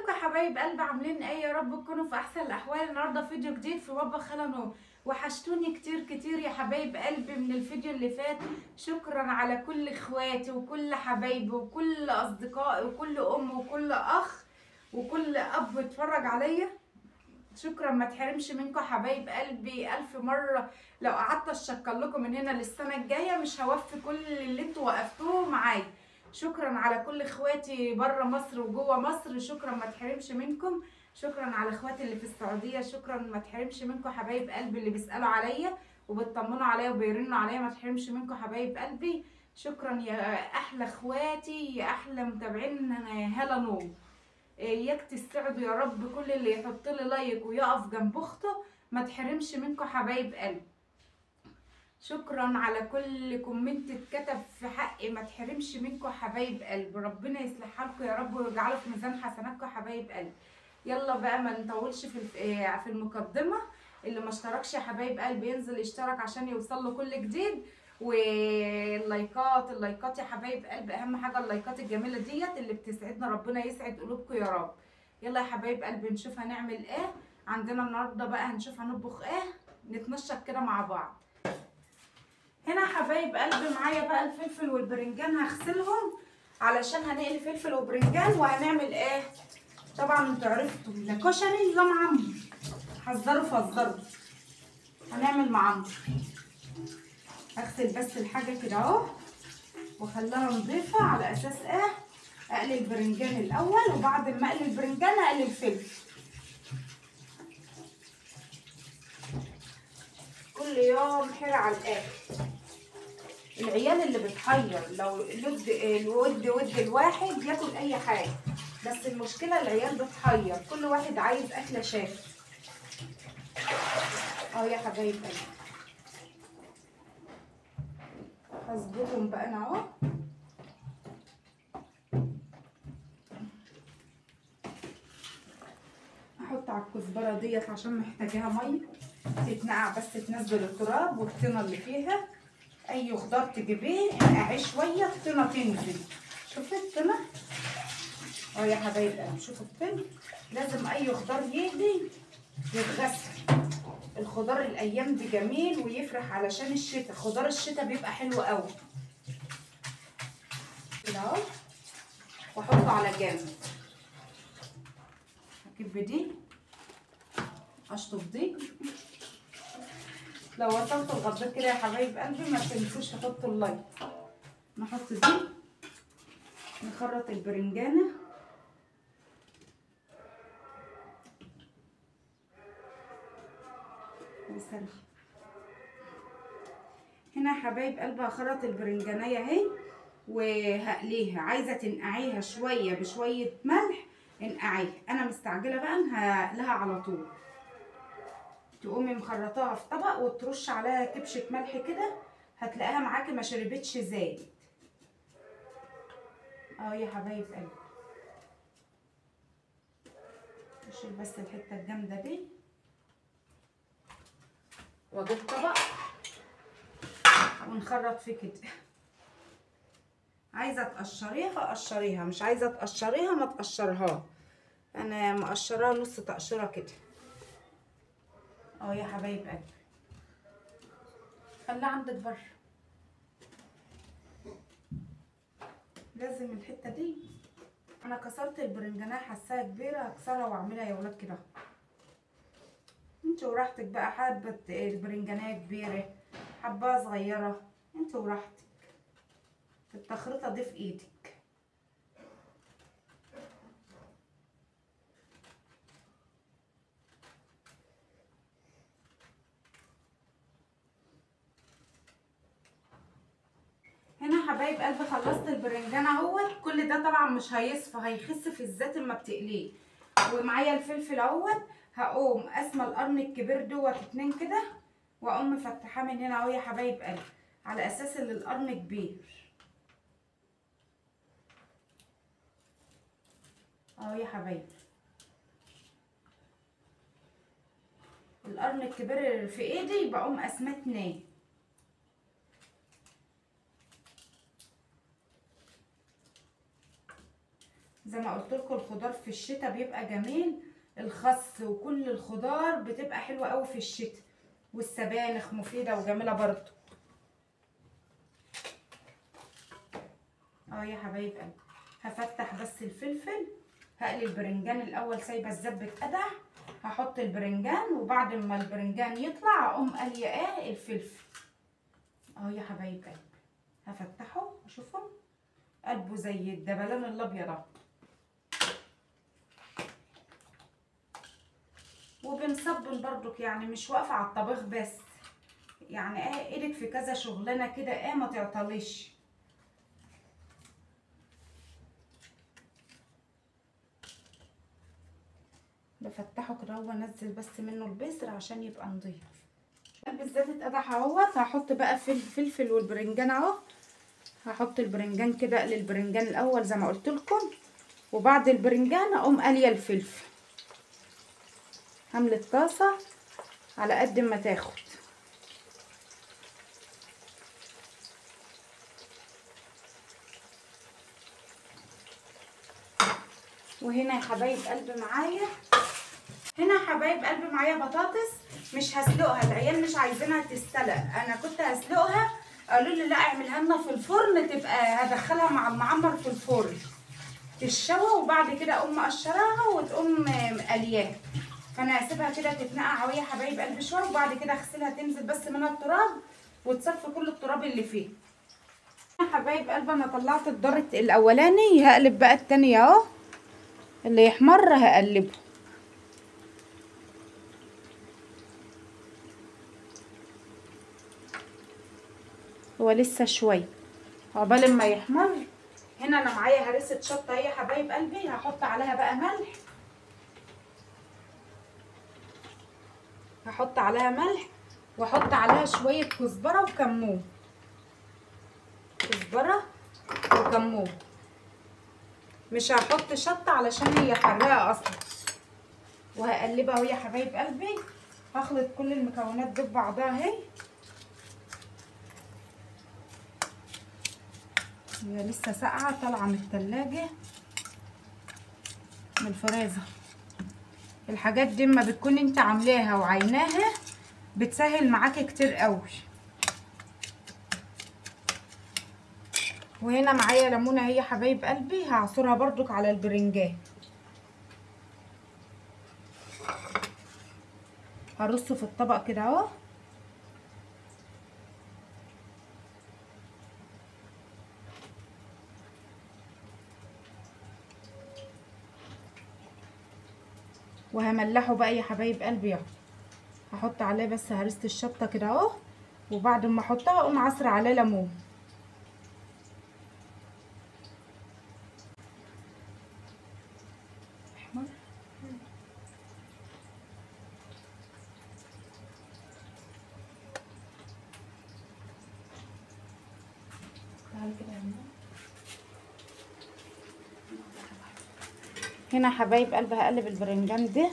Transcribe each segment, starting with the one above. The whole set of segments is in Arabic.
ازيكم يا حبايب قلبي؟ عاملين ايه؟ يا رب تكونوا في احسن الاحوال. النهارده فيديو جديد في مطبخ خالة نور. وحشتوني كتير كتير يا حبايب قلبي من الفيديو اللي فات. شكرا على كل اخواتي وكل حبايبي وكل اصدقائي وكل ام وكل اخ وكل اب اتفرج عليا. شكرا، ما تحرمش منكم حبايب قلبي الف مره. لو قعدت اشكر لكم من هنا للسنه الجايه مش هوفي كل اللي انتوا وقفتوه معايا. شكرا على كل اخواتي بره مصر وجوه مصر، شكرا ما تحرمش منكم. شكرا على اخواتي اللي في السعوديه، شكرا ما تحرمش منكم حبايب قلبي اللي بيسالوا عليا وبيطمنوا عليا وبيرنوا عليا، ما تحرمش منكم حبايب قلبي. شكرا يا احلى اخواتي يا احلى متابعين هالة نور. اياك تستعدوا يا رب كل اللي يحط لي لايك ويقف جنب اخته ما تحرمش منكم حبايب قلبي. شكرا على كل كومنت اتكتب في حقي، ما تحرمش منكم حبايب قلبي. ربنا يصلح حالكم يا رب ويجعله في ميزان حسناتكم حبايب قلبي. يلا بقى ما نطولش في المقدمه. اللي ما اشتركش يا حبايب قلبي ينزل يشترك عشان يوصل له كل جديد. اللايكات يا حبايب قلبي اهم حاجه، اللايكات الجميله ديت اللي بتسعدنا، ربنا يسعد قلوبكم يا رب. يلا يا حبايب قلبي نشوف هنعمل ايه عندنا النهارده بقى، هنشوف هنطبخ ايه، نتنشط كده مع بعض. هنا يا حبايب قلبي معايا بقى الفلفل والبرنجان، هغسلهم علشان هنقلي فلفل وبرنجان وهنعمل ايه. طبعا انتوا عرفتوا لا كشري لا معمر، حذروا فذروا، هنعمل معمر. هغسل بس الحاجه كده اهو واخليها نضيفه على اساس ايه، اقلي البرنجان الاول وبعد ما اقلي البرنجان اقلي الفلفل. كل يوم حرة على الاخر. العيال اللي بتحير لو الود الواحد ياكل اي حاجه، بس المشكله العيال بتحير كل واحد عايز اكله شاف. اهو يا حبايب قلبي هظبطهم بقى انا اهو. احط على الكزبره ديت عشان محتاجاها ميه تتنقع بس تنزل التراب والطينه اللي فيها. اي خضار تجيبيه انقعيه شويه الطينه تنزل. شوفي الطينه اهو يا حبايب قلبي، شوفوا الطينه. لازم اي خضار يجي يتغسل. الخضار الايام دي جميل ويفرح علشان الشتاء، خضار الشتاء بيبقى حلو قوي كده اهو. واحطه على جنب. هكب دي اشطف دي. لو وصلت الغدار كده يا حبايب قلبي ما تنسوش تحطوا اللايك. نحط دي، نخرط البرنجانه وسلام. هنا يا حبايب قلبي هخرط البرنجانيه اهي وهقليها. عايزه تنقعيها شويه بشويه ملح انقعيها، انا مستعجله بقى هقليها على طول. تقومي مخرطاها في طبق وترش عليها كبشه ملح كده هتلاقيها معاكي ما شربتش زيت. اهو يا حبايب قلبي اشيل بس الحته الجامده دي واجيب طبق ونخرط فيه كده. عايزه تقشريها قشريها، مش عايزه تقشريها ما تقشرهاش. انا مقشراها نص تقشره كده. اهو يا حبايب قلبي خليها عندك بره. لازم الحته دي، انا كسرت البرنجانيه حاساها كبيره هكسرها واعملها يا ولاد كده. انت وراحتك بقى، حابه البرنجانيه كبيره حباها صغيره انت وراحتك. التخريطه دي في ايدك. هنا حبايب قلبي خلصت البرنجان اهوت. كل ده طبعا مش هيصفى، هيخس في الزيت اما بتقليه. ومعايا الفلفل اهوت. هقوم قاسمه القرن الكبير دوت 2 كده واقوم مفتحاه من هنا اهو يا حبايب قلبي على اساس ان القرن كبير. اهو يا حبايبي القرن الكبير في ايدي بقوم قاسماه 2. زي ما قلت لكم الخضار في الشتاء بيبقى جميل، الخس وكل الخضار بتبقى حلوه قوي في الشتاء، والسبانخ مفيده وجميله برضو. يا حبايب قلبي هفتح بس الفلفل، هقلي البرنجان الاول، سايبه الزبده اتقدح، هحط البرنجان وبعد ما البرنجان يطلع اقوم قليه الفلفل. يا حبايب قلبي هفتحه اشوفه قلبه زي الدبلان الابيض اهو. وبنصبن برضك، يعني مش واقفه على الطبيخ بس، يعني ايدك في كذا شغلانه كده ما تعطليش. بفتحه كده وانزل بس منه البذر عشان يبقى نضيف. بالذات اتقدح اهوت، هحط بقى فلفل والبرنجان اهو. هحط البرنجان كده، اقلي البرنجان الاول زي ما قلت لكم، وبعد البرنجان اقوم قاليه الفلفل. هملى الطاسه على قد ما تاخد. وهنا يا حبايب قلبي معايا، هنا يا حبايب قلبي معايا بطاطس مش هسلقها، العيال مش عايزينها تتسلق، انا كنت هسلقها قالوا لي لا اعملها لنا في الفرن، تبقى هدخلها مع المعمر في الفرن تتشوى وبعد كده اقوم مقشراها وتقوم قلياها. فانا هسيبها كده تتنقع يا حبايب قلبي شويه، وبعد كده اغسلها تنزل بس منها التراب وتصفي كل التراب اللي فيه. يا حبايب قلبي انا طلعت الضرة الاولاني، هقلب بقى التاني اهو، اللي يحمر هقلبه. هو لسه شويه عقبال ما يحمر. هنا انا معايا هرسه شطه اهي يا حبايب قلبي، هحط عليها بقى ملح، هحط عليها ملح واحط عليها شويه كزبره وكمون، كزبره وكمون، مش هحط شطه علشان هي حراقه اصلا. وهقلبها اهو يا حبايب قلبي، هخلط كل المكونات دي ببعضها اهي. هي لسه ساقعه طالعه من التلاجة من الفريزر. الحاجات دي اما بتكون انت عاملاها وعيناها بتسهل معاكي كتير قوي. وهنا معايا ليمونه اهي يا حبايب قلبي، هعصرها برضك على البرنجان، هرصه في الطبق كده اهو. وهملحه بقى يا حبايب قلبي اهو، هحط عليه بس هرسه الشطه كده اهو، وبعد ما احطها اقوم عصر عليه ليمون. احمر هنا حبايب قلبي هقلب البرنجان ده.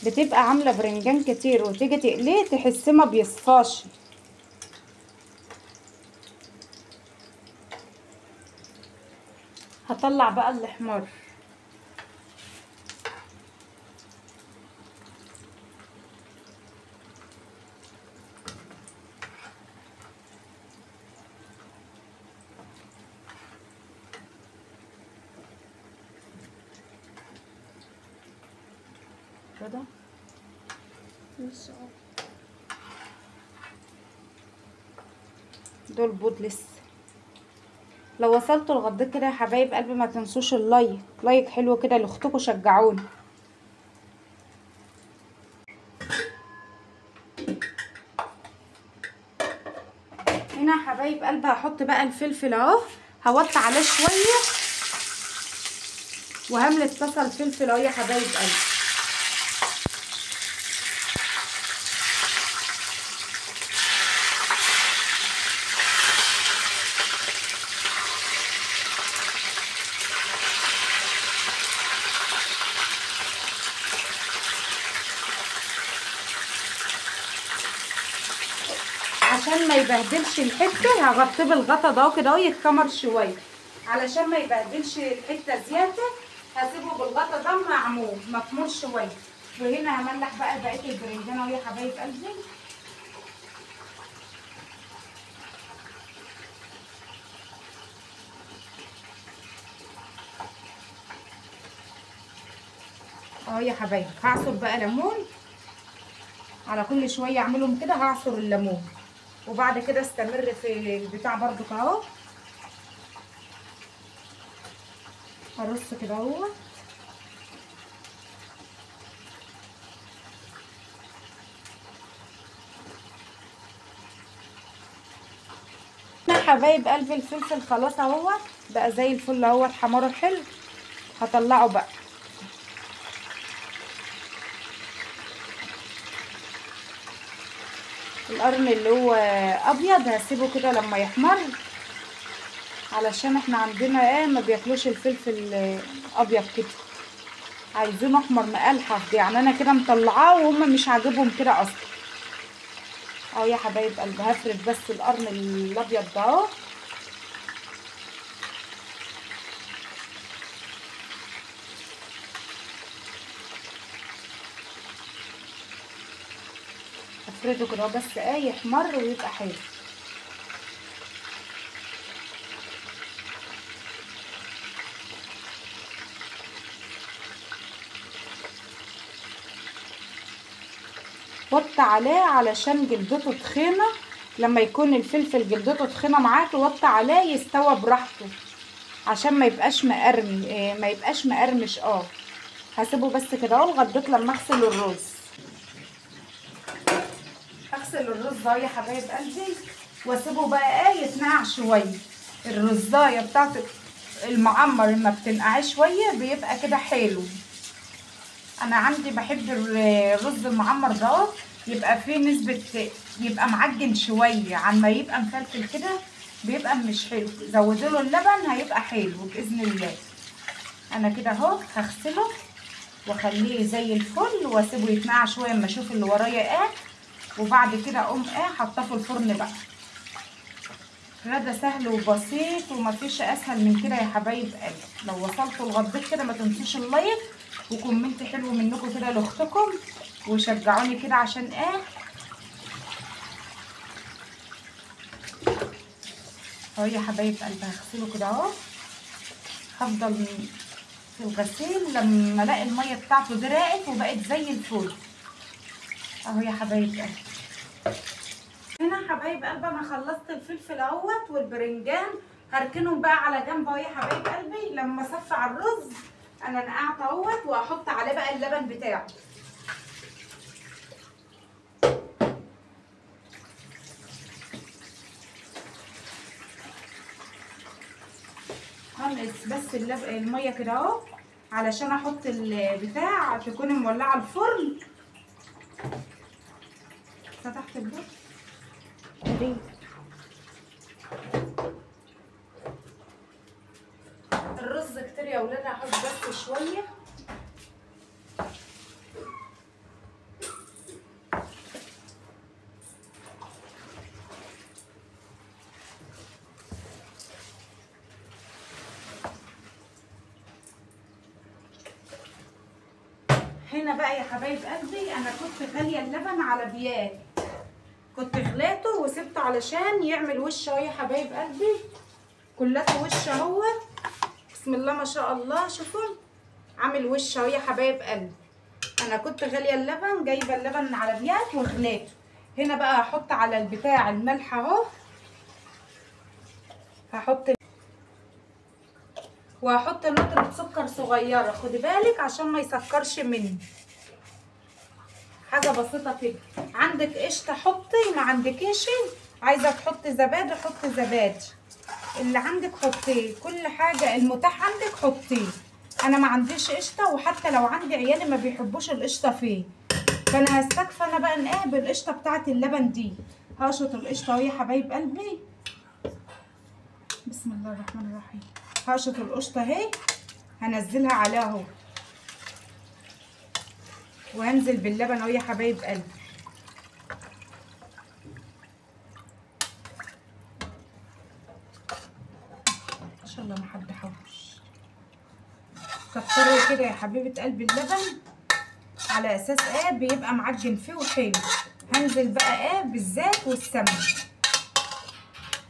بتبقى عامله برنجان كتير وتيجي تقليه تحسيه ما بيصفاش. هطلع بقى الاحمر. كده دول بيض لسه. لو وصلتوا لغايه كده يا حبايب قلبي ما تنسوش اللايك، لايك حلو كده لاختكم، شجعوني. هنا يا حبايب قلبي هحط بقى الفلفل اهو، هوطي عليه شويه وهملى الطاسه الفلفل اهو يا حبايب قلبي. عشان ما يبهدلش الحته هغطيه بالغطا ده كده اهو يتكمر شويه، علشان ما يبهدلش الحته زياده هسيبه بالغطا ده معمول مكمور شويه. وهنا هملح بقى بقيه البرنجانه اهو يا حبايب قلبي. اهو يا حبايب هعصر بقى ليمون على كل شويه اعملهم كده، هعصر الليمون وبعد كده استمر في البتاع برضو اهو. هرص كده اهو. حبايب قلبي الفلفل خلاص اهو بقى زي الفل اهو، حماره حلو. هطلعه بقى. القرن اللي هو ابيض هسيبه كده لما يحمر، علشان احنا عندنا ما بياكلوش الفلفل ابيض كده، عايزينه احمر مقلحف. يعني انا كده مطلعاه وهم مش عاجبهم كده اصلا اهو يا حبايب قلبي. هفرد بس القرن الابيض ده اهو. افرده كده بس يحمر ويبقى حلو. وطي عليه علشان جلدته تخينه، لما يكون الفلفل جلدته تخينه معاكي وطي عليه يستوى براحته عشان ما يبقاش مقرمي، ما يبقاش مقرمش. هسيبه بس كده اهو لغايه لما اغسل الرز. اغسل الرز اهو يا حبايب قلبي واسيبه بقى يتنقع شويه. الرزايه بتاعت المعمر لما بتنقعيه شويه بيبقى كده حلو. انا عندي بحب الرز المعمر ده يبقى فيه نسبه، يبقى معجن شويه عن ما يبقى مفلفل كده بيبقى مش حلو. زودوا له اللبن هيبقى حلو باذن الله. انا كده اهو هغسله واخليه زي الفل واسيبه يتنقع شويه اما اشوف اللي ورايا وبعد كده اقوم حاطاه في الفرن بقى. غدا سهل وبسيط ومفيش اسهل من كده يا حبايب قلبي. لو وصلتوا لغايه كده ما تنسوش اللايك وكومنت حلو منكم كده لاختكم وشجعوني كده عشان اهو يا حبايب قلبي. هغسله كده اهو. هفضل في الغسيل لما الاقي الميه بتاعته درقت وبقت زي الفل اهو يا حبايب قلبي. هنا حبايب قلبي انا خلصت الفلفل اهوت والبرنجان، هركنهم بقى على جنب اهو يا حبايب قلبي. لما اصفي على الرز انا نقعت اهوت وهحط عليه بقى اللبن بتاعه. همقص بس الميه كده اهو علشان احط البتاع تكون مولعه الفرن. فتحت الباب الرز كتير يا ولاد، هحط بس شويه. هنا بقى يا حبايب قلبي انا كنت غاليه اللبن على بيات، كنت غليته وسبته علشان يعمل وش اهو يا حبايب قلبي. كلته وش اهو بسم الله ما شاء الله. شوفوا عامل وش اهو يا حبايب قلبي. انا كنت غاليه اللبن، جايبه اللبن على بيات وغليته. هنا بقى هحط على البتاع الملح اهو، وهحط نقطه سكر صغيره خدي بالك عشان ما يسكرش مني. حاجه بسيطه كده. عندك قشطه حطي، ما عندكيش عايزه تحطي زبادي حطي زبادي، اللي عندك حطيه. كل حاجه المتاح عندك حطيه. انا ما عنديش قشطه، وحتى لو عندي عيالي ما بيحبوش القشطه فيه، فانا هستكفى انا بقى بالقشطه بتاعه اللبن دي. هشط القشطه اهو يا حبايب قلبي. بسم الله الرحمن الرحيم. هشط القشطه اهي هنزلها عليها اهو، وهنزل باللبن اهو يا حبايب قلبي. شاء الله ما حد حوش. كتري كده يا حبيبه قلبي اللبن على اساس بيبقى معجن فيه وحلو. هنزل بقى بالزيت والسمنه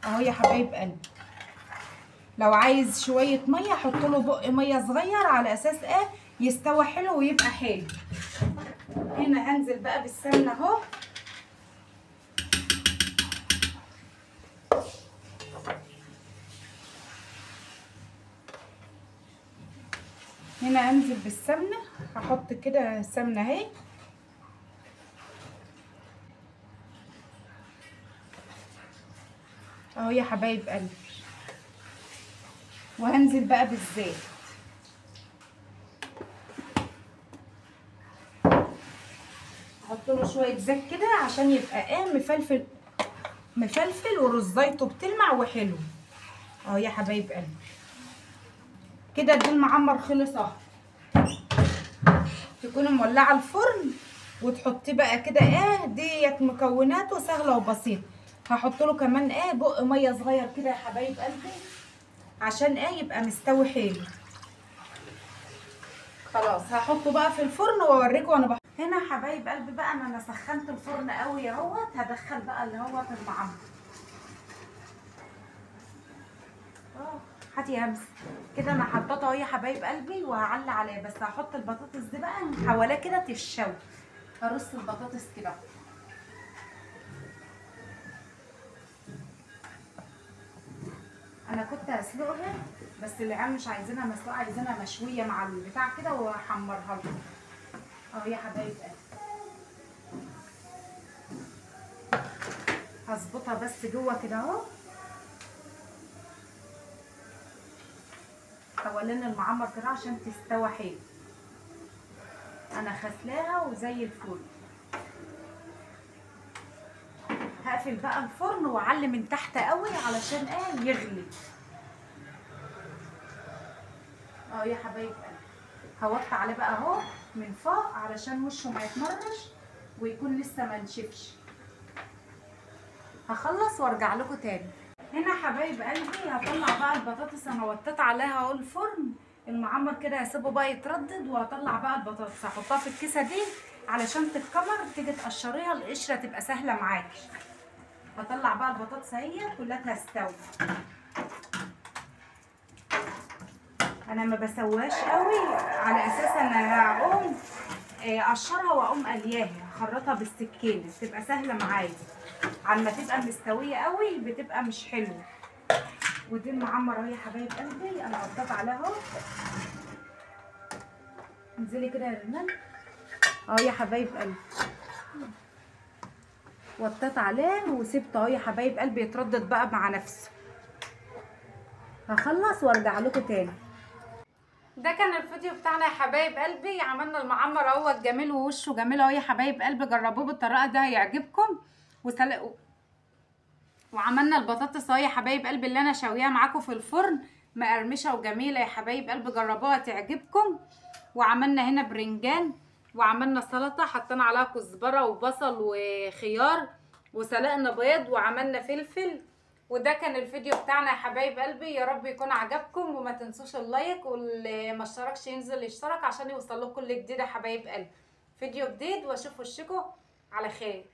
اهو يا حبايب قلبي. لو عايز شويه ميه حط له بق ميه صغير على اساس يستوي حلو ويبقى حلو. هنا هنزل بقى بالسمنه اهو. هنا انزل بالسمنه، هحط كده سمنه اهي اهو يا حبايب قلبي. وهنزل بقى بالزيت احط له شويه زيت كده عشان يبقى مفلفل ورزايته بتلمع وحلو اهو يا حبايب قلبي. كده ده المعمر خلص اهو. تكوني مولعه الفرن وتحطي بقى كده ديت مكوناته سهله وبسيطه. هحط له كمان بق ميه صغير كده يا حبايب قلبي عشان يبقى مستوي حلو. خلاص هحطه بقى في الفرن واوريكم وانا هنا يا حبايب قلبي بقى انا سخنت الفرن قوي اهوت. هدخل بقى اللي هو في المعمر. هاتي يا همس كده. انا حطيته اهو يا حبايب قلبي وهعلي عليه. بس هحط البطاطس دي بقى حواليه كده تتشوي. هرص البطاطس كده. انا كنت هسلقها بس العيال مش عايزينها مسلوقه، عايزينها مشويه مع البتاع كده واحمرها لهم اهو يا حبايب قلبي. هظبطها بس جوه كده اهو حوالين المعمر كده عشان تستوي حلو. انا خسلاها وزي الفل. هقفل بقى الفرن واعلي من تحت قوي علشان يغلي اهو يا حبايب قلبي. هوطي عليه بقى اهو من فوق علشان وشه ما يتمرش ويكون لسه ما نشفش. هخلص وارجع لكم تاني. هنا حبايب قلبي هطلع بقى البطاطس. انا وطيت عليها اهو الفرن. المعمر كده هسيبه بقى يتردد وهطلع بقى البطاطس. هحطها في الكيسه دي علشان تتكمر تيجي تقشريها القشره تبقى سهله معاكي. هطلع بقى البطاطس اهي كلها استوت. انا ما بسواش قوي على اساس انا هقوم اقشرها واقوم قلياها اخرطها بالسكينه تبقى سهله معايا. عما تبقى مستويه قوي بتبقى مش حلوه. ودي المعمر اهو يا حبايب قلبي. انا غطيت عليها اهو. انزلي كده يا رنان اهو يا حبايب قلبي. وطيت عليه وسبته اهو يا حبايب قلبي يتردد بقى مع نفسه. هخلص وارجع لكم تاني. ده كان الفيديو بتاعنا يا حبايب قلبي. عملنا المعمر اهوت جميل ووشه جميل اهو يا حبايب قلبي. جربوه بالطريقه دي هيعجبكم. وعملنا البطاطس اهو يا حبايب قلبي اللي انا شاوياها معاكم في الفرن مقرمشه وجميله يا حبايب قلبي. جربوها تعجبكم. وعملنا هنا برنجان وعملنا سلطه حطينا عليها كزبره وبصل وخيار وسلقنا بيض وعملنا فلفل. وده كان الفيديو بتاعنا يا حبايب قلبي. يا رب يكون عجبكم وما تنسوش اللايك واللي ما اشتركش ينزل يشترك عشان يوصل له كل جديد يا حبايب قلبي. فيديو جديد واشوف وشكم على خير.